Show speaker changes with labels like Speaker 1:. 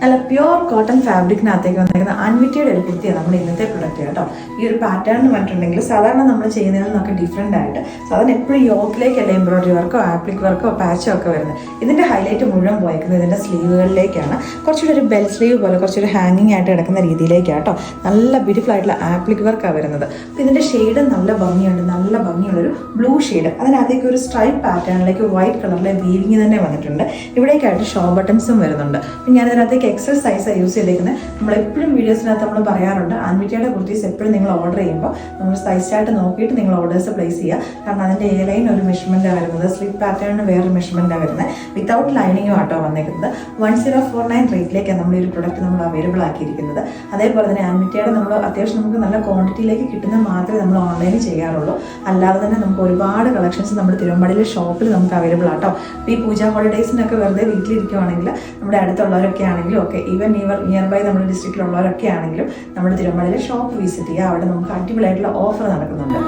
Speaker 1: നല്ല pure cotton ഫാബ്രിക്കിനകത്തേക്ക് വന്നിരിക്കുന്ന അൻവിറ്റയുടെ ഒരു കുർത്തിയാണ് നമ്മുടെ ഇന്നത്തെ പ്രൊഡക്റ്റ് കേട്ടോ. ഈ ഒരു പാറ്റേൺ എന്ന് പറഞ്ഞിട്ടുണ്ടെങ്കിൽ സാധാരണ നമ്മൾ ചെയ്യുന്നതിൽ നിന്നൊക്കെ ഡിഫറെൻ്റ് ആയിട്ട് സാധാരണ എപ്പോഴും യോക്കിലേക്കല്ല എംബ്രോയിഡറി വർക്കോ ആപ്ലിക് വർക്കോ പാച്ചോ ഒക്കെ വരുന്നത്. ഇതിൻ്റെ ഹൈലൈറ്റ് മുഴുവൻ പോയിരിക്കുന്നത് ഇതിൻ്റെ സ്ലീവുകളിലേക്കാണ്. കുറച്ചുകൂടി ഒരു ബെൽ സ്ലീവ് പോലെ കുറച്ചൊരു ഹാങ്ങിങ് ആയിട്ട് കിടക്കുന്ന രീതിയിലേക്കാണ് കേട്ടോ. നല്ല ബ്യൂട്ടിഫുൾ ആയിട്ടുള്ള ആപ്ലിക് വർക്കാണ് വരുന്നത്. അപ്പോൾ ഇതിൻ്റെ ഷെയ്ഡ് നല്ല ഭംഗിയുണ്ട്, നല്ല ഭംഗിയുള്ളൊരു ബ്ലൂ ഷെയ്ഡ്. അതിനകത്തേക്ക് ഒരു സ്ട്രൈപ്പ് പാറ്റേണിലേക്ക് വൈറ്റ് കളറിലെ വീവിങ് തന്നെ വന്നിട്ടുണ്ട്. ഇവിടേക്കായിട്ട് ഷോ ബട്ടൺസും വരുന്നുണ്ട്. അപ്പം ഞാൻ ഇതിനകത്തേക്ക് എക്സൽ സൈസാണ് യൂസ് ചെയ്തേക്കുന്നത്. നമ്മളെപ്പോഴും വീഡിയോസിനകത്ത് നമ്മൾ പറയാറുണ്ട്, അൻവിറ്റയുടെ കുർത്തീസ് എപ്പോഴും നിങ്ങൾ ഓർഡർ ചെയ്യുമ്പോൾ നമ്മൾ സൈസ് ചാർട്ട് നോക്കിയിട്ട് നിങ്ങൾ ഓർഡേഴ്സ് പ്ലേസ് ചെയ്യുക. കാരണം അതിൻ്റെ എ ലൈൻ ഒരു മെഷർമെൻറ്റാണ് വരുന്നത്, സ്ലിപ്പ് പാറ്റേണിന് വേറൊരു മെഷർമെൻറ്റാണ് വരുന്നത്. വിത്തൗട്ട് ലൈനിങ്ങും ആട്ടോ വന്നേക്കുന്നത്. 1049 റേറ്റിലേക്കാണ് നമ്മൾ ഈ ഒരു പ്രൊഡക്റ്റ് നമ്മൾ അവൈലബിൾ ആക്കിയിരിക്കുന്നത്. അതേപോലെ തന്നെ അൻവിറ്റയുടെ നമ്മൾ അത്യാവശ്യം നമുക്ക് നല്ല ക്വാണ്ടിറ്റിയിലേക്ക് കിട്ടുന്നത് മാത്രമേ നമ്മൾ ഓൺലൈനിൽ ചെയ്യാറുള്ളൂ. അല്ലാതെ തന്നെ നമുക്ക് ഒരുപാട് കളക്ഷൻസ് നമ്മുടെ തിരുവമ്പാടിയിലെ ഷോപ്പിൽ നമുക്ക് അവൈലബിൾ ആട്ടോ. ഇപ്പോൾ ഈ പൂജ ഹോളിഡേയ്സിനൊക്കെ വെറുതെ വീട്ടിലിരിക്കുവാണെങ്കിൽ നമ്മുടെ അടുത്തുള്ളവരൊക്കെ ആണെങ്കിലും ഓക്കെ, ഈവൻ നിയർ ബൈ നമ്മുടെ ഡിസ്ട്രിക്റ്റിലുള്ളവരൊക്കെ ആണെങ്കിലും നമ്മുടെ തിരുവമ്പാടിയിലെ ഷോപ്പ് വിസിറ്റ് ചെയ്യുക. അവിടെ നമുക്ക് അടിപൊളിയായിട്ടുള്ള ഓഫർ നടക്കുന്നുണ്ട്.